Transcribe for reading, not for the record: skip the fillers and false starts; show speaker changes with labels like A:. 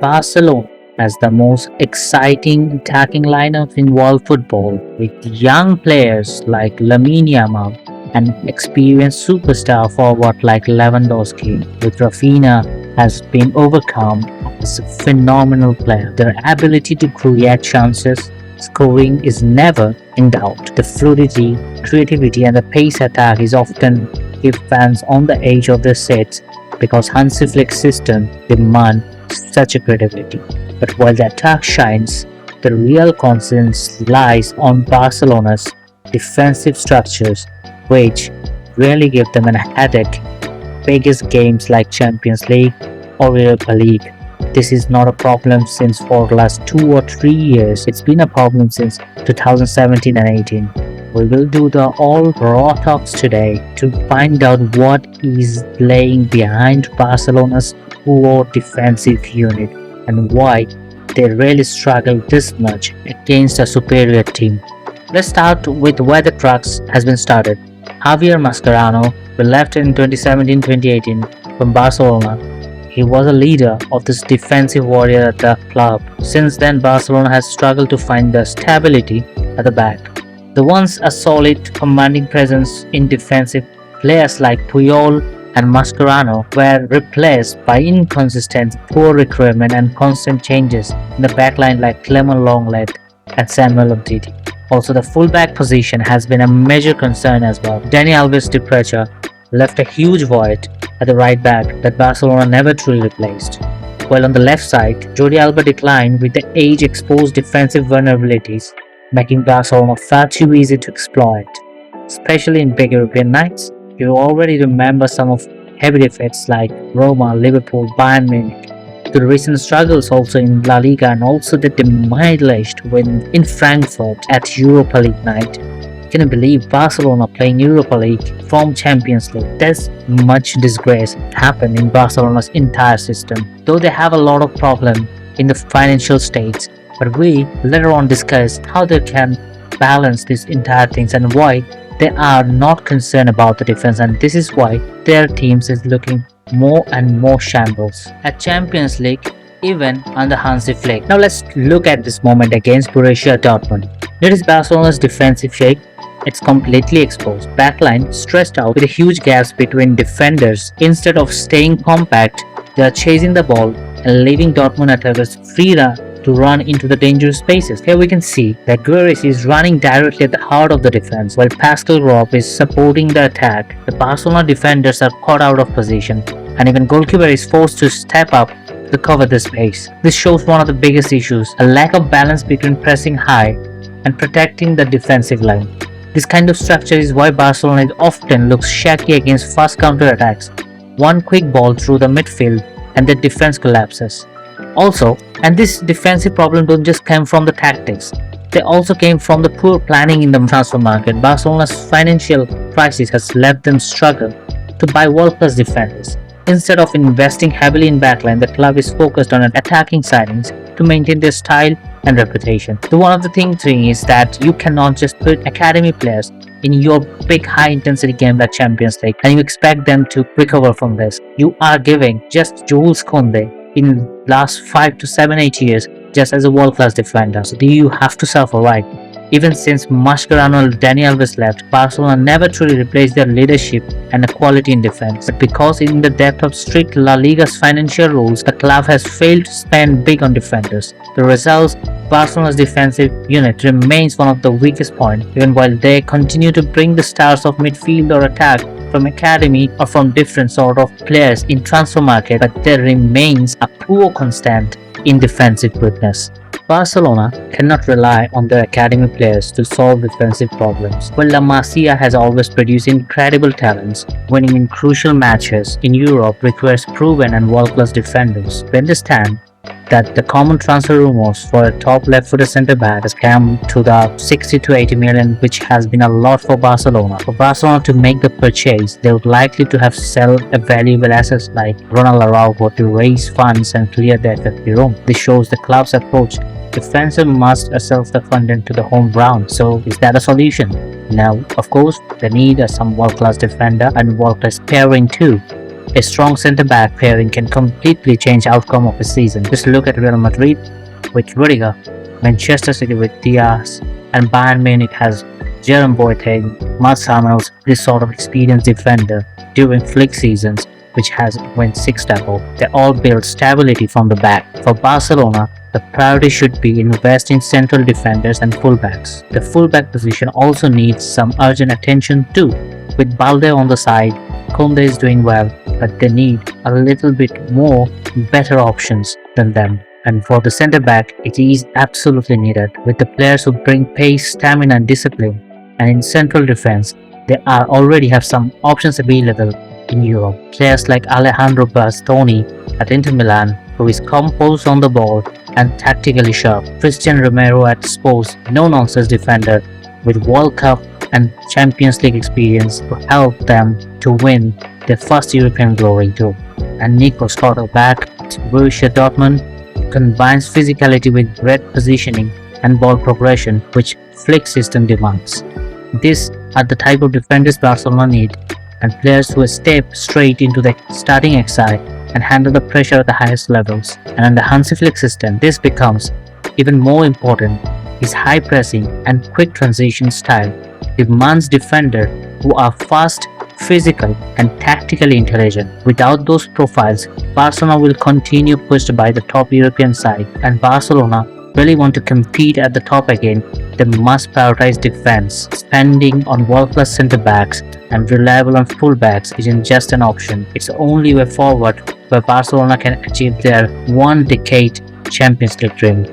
A: Barcelona has the most exciting attacking lineup in world football, with young players like Lamine Yamal and experienced superstar forward like Lewandowski, with Rafinha has been overcome as a phenomenal player. Their ability to create chances, scoring is never in doubt. The fluidity, creativity and the pace attack is often keep fans on the edge of their seats because Hansi Flick's system demands such a credibility. But while the attack shines, the real concern lies on Barcelona's defensive structures, which really give them a headache. Biggest games like Champions League or Europa League. This is not a problem since for the last 2 or 3 years. It's been a problem since 2017 and 18. We will do the all raw talks today to find out what is laying behind Barcelona's poor defensive unit and why they really struggle this much against a superior team. Let's start with where the crux has been started. Javier Mascherano left in 2017-2018 from Barcelona. He was a leader of this defensive warrior at the club. Since then, Barcelona has struggled to find the stability at the back. The once a solid, commanding presence in defensive players like Puyol and Mascherano were replaced by inconsistent, poor recruitment and constant changes in the backline like Clement Lenglet and Samuel Umtiti. Also, the fullback position has been a major concern as well. Dani Alves' departure left a huge void at the right back that Barcelona never truly replaced. While on the left side, Jordi Alba declined with the age exposed defensive vulnerabilities, making Barcelona far too easy to exploit, especially in big European nights. You already remember some of heavy defeats like Roma, Liverpool, Bayern Munich. The recent struggles also in La Liga and also the demolished win in Frankfurt at Europa League night. Can you believe Barcelona playing Europa League from Champions League? There's much disgrace happened in Barcelona's entire system, though they have a lot of problem in the financial states. But we later on discuss how they can balance these entire things and why they are not concerned about the defense, and this is why their teams is looking more and more shambles at Champions League even under Hansi Flick. Now let's look at this moment against Borussia Dortmund. Notice Barcelona's defensive shape. It's completely exposed. Backline stressed out with huge gaps between defenders. Instead of staying compact, they are chasing the ball and leaving Dortmund attackers free to run into the dangerous spaces. Here we can see that Guedes is running directly at the heart of the defense, while Pascal Gropp is supporting the attack. The Barcelona defenders are caught out of position, and even goalkeeper is forced to step up to cover the space. This shows one of the biggest issues, a lack of balance between pressing high and protecting the defensive line. This kind of structure is why Barcelona often looks shaky against fast counter-attacks. One quick ball through the midfield and the defense collapses. Also, and this defensive problem don't just come from the tactics, they also came from the poor planning in the transfer market. Barcelona's financial crisis has left them struggle to buy world-class defenders. Instead of investing heavily in backline, the club is focused on attacking signings to maintain their style and reputation. So one of the things is that you cannot just put academy players in your big high-intensity game like Champions League and you expect them to recover from this. You are giving just Jules Koundé in last 5 to 7, 8 years just as a world-class defender. So you have to suffer, right? Even since Mascherano and Dani Alves left, Barcelona never truly replaced their leadership and equality in defense. But because in the depth of strict La Liga's financial rules, the club has failed to spend big on defenders. The results, Barcelona's defensive unit remains one of the weakest points, even while they continue to bring the stars of midfield or attack from academy or from different sort of players in transfer market, but there remains a poor constant in defensive goodness. Barcelona cannot rely on their academy players to solve defensive problems. While La Masia has always produced incredible talents, winning in crucial matches in Europe requires proven and world-class defenders. We understand that the common transfer rumors for a top left-footed centre-back has come to the 60 to 80 million, which has been a lot for Barcelona. For Barcelona to make the purchase, they would likely to have sell a valuable assets like Ronald Araujo to raise funds and clear the FFP room. This shows the club's approach. Defensive must self-funded to the home ground. So is that a solution? Now, of course, they need some world-class defender and world-class pairing too. A strong centre-back pairing can completely change outcome of a season. Just look at Real Madrid with Rudiger, Manchester City with Diaz, and Bayern Munich has Jerome Boateng, Mats Hummels, this sort of experienced defender during Flick seasons, which has won 6 double. They all build stability from the back. For Barcelona, the priority should be invest in central defenders and fullbacks. The fullback position also needs some urgent attention too. With Balde on the side, Koundé is doing well, but they need a little bit more better options than them. And for the centre back, it is absolutely needed, with the players who bring pace, stamina and discipline. And in central defense, they already have some options available in Europe. Players like Alessandro Bastoni at Inter Milan, who is composed on the ball and tactically sharp. Cristian Romero at Spurs, no-nonsense defender with World Cup and Champions League experience to help them to win their first European glory too. And Nico Schlotterbeck at Borussia Dortmund combines physicality with great positioning and ball progression, which Flick system demands. These are the type of defenders Barcelona need, and players who step straight into the starting XI and handle the pressure at the highest levels. And under Hansi Flick system, this becomes even more important. His high pressing and quick transition style demands defenders who are fast, physical and tactically intelligent. Without those profiles, Barcelona will continue pushed by the top European side, and Barcelona really want to compete at the top again. They must prioritize defense. Spending on world-class centre-backs and reliable on full-backs isn't just an option. It's the only way forward where Barcelona can achieve their one-decade Champions League dream.